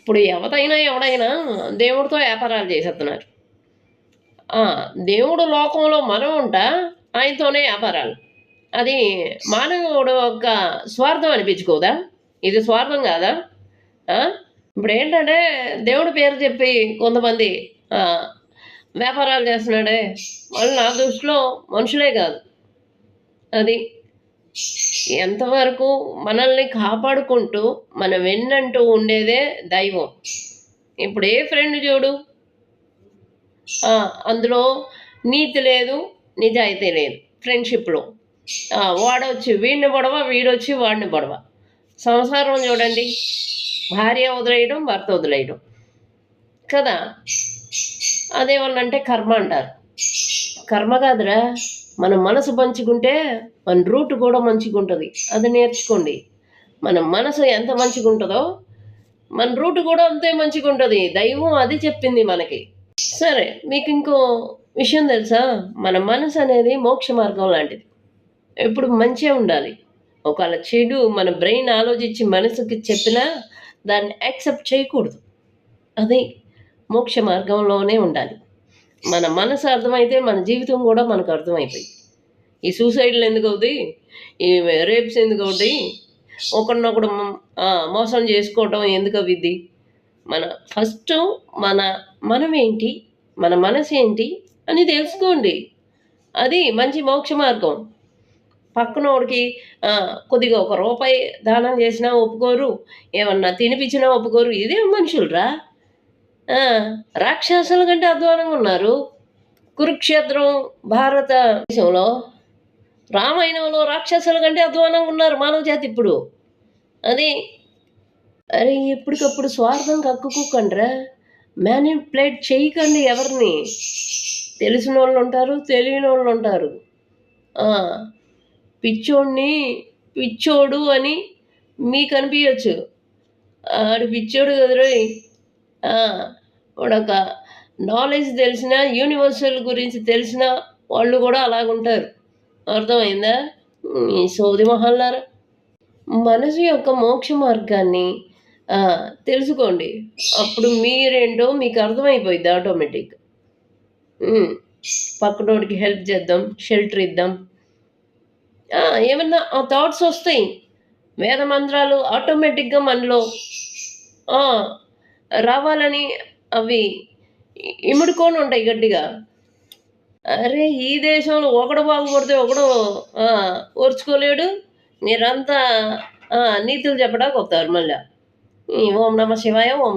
ఇప్పుడు ఎవడైనా దేవుడితో వ్యాపారాలు చేసేస్తున్నారు. ఆ! దేవుడు లోకంలో మనం ఉంటా, ఆయనతోనే వ్యాపారాలు. అది మానవుడు యొక్క స్వార్థం అనిపించుకోదా? ఇది స్వార్థం గాదా? ఆ! ఇప్పుడేంటంటే దేవుడి పేరు చెప్పి కొంతమంది ఆహ్, వ్యాపారాలు చేస్తున్నాడే, వాళ్ళు నా దృష్టిలో మనుషులే గాదు. అది. ఎంతవరకు మనల్ని కాపాడుకుంటూ, మన వెన్నంటూ ఉండేదే దైవం. ఇప్పుడు ఏ ఫ్రెండ్ చూడు, ఆ! అందులో నీతి లేదు, నిజాయితీ లేదు ఫ్రెండ్‌షిప్‌లో. వాడొచ్చి వీడిని పొడవ, వీడొచ్చి వాడిని పొడవ. సంసారం చూడండి, భార్య వదిలేయడం, భర్త వదిలేయడం. కదా! అదేమన్నంటే కర్మ అంటారు. కర్మ కాదురా! మన మనసు మంచిగుంటే, మన రూట్ కూడా మంచిగుంటది. అది నేర్చుకోండి. మన మనసు ఎంత మంచిగుంటదో, మన రూట్ కూడా అంతే మంచిగుంటది. దైవం అది చెప్పింది మనకి. సరే, మీకింకో విషయం తెలుసా? మన మనసనేది మోక్ష మార్గం లాంటిది. ఎప్పుడు మంచే ఉండాలి. ఒకవేళ చెడు మన బ్రెయిన్ ఆలోచించి మనసుకి చెప్పినా, దాన్ని యాక్సెప్ట్ చేయకూడదు. అది మోక్ష మార్గంలోనే ఉండాలి. మన మనసు అర్థమైతే మన జీవితం గూడా మనకు అర్థమైపోయిద్ది. ఈ సూసైడ్‌లు ఎందుకవుతాయి? ఈ రేప్స్ ఎందుకవుతాయి? ఒకడినొకడు మోసం జేసుకోవటం ఎందుకవిద్ది? మన ఫస్టు మన మనమేంటి? మన మనసేంటి? అని తెలుసుకోండి. అది మంచి మోక్ష మార్గం. పక్కనోడికి కొద్దిగా ఒక రూపాయి దానం చేసినా ఒప్పుకోరు. ఏమన్నా తినిపించినా ఒప్పుకోరు. ఇదేం మనుషులురా! ఆ! రాక్షసుల కంటే అధ్వానంగా ఉన్నారు. కురుక్షేత్రం భారతదేశంలో రామాయణంలో రాక్షసుల కంటే అధ్వానంగా ఉన్నారు మానవ జాతి ఇప్పుడు. అది అరే! ఎప్పటికప్పుడు స్వార్థం కక్కుకోకండ్రా! మ్యానిప్యులేట్ చేయకండి ఎవరిని. తెలిసినోళ్ళుంటారు, తెలియనోళ్ళుంటారు. ఆ! పిచ్చోడిని పిచ్చోడు అని మీకనిపియొచ్చు. ఆడు పిచ్చోడు కాదురోయ్! ఆ! వాడొక నాలెడ్జ్ తెలిసిన, యూనివర్సల్ గురించి తెలిసిన వాళ్ళు గూడా అలాగుంటారు. అర్థమైందా? ఈ సోది మొహాల్లారా! మనసు యొక్క మోక్ష మార్గాన్ని తెలుసుకోండి. అప్పుడు మీరేంటో మీకు అర్థమైపోయిద్ది ఆటోమేటిక్. హ్మ్. పక్కనోడికి హెల్ప్ చేద్దాం, షెల్టర్ ఇద్దాం. ఆ! ఏమన్నా ఆ థాట్స్ ఒస్తాయి. వేద మంత్రాలు ఆటోమేటిక్‌గా మనలో ఆ! రావాలని అవి ఇముడుకొనుంటాయి గట్టిగా. అరే! ఈ దేశంలో ఒకడు బాగుపడితే ఒకడు ఆ! ఓర్చుకోలేడు. మీరంతా నీతులు చెప్పడానికొత్తారు మళ్ళా. ఓం నమ శివాయ. ఓం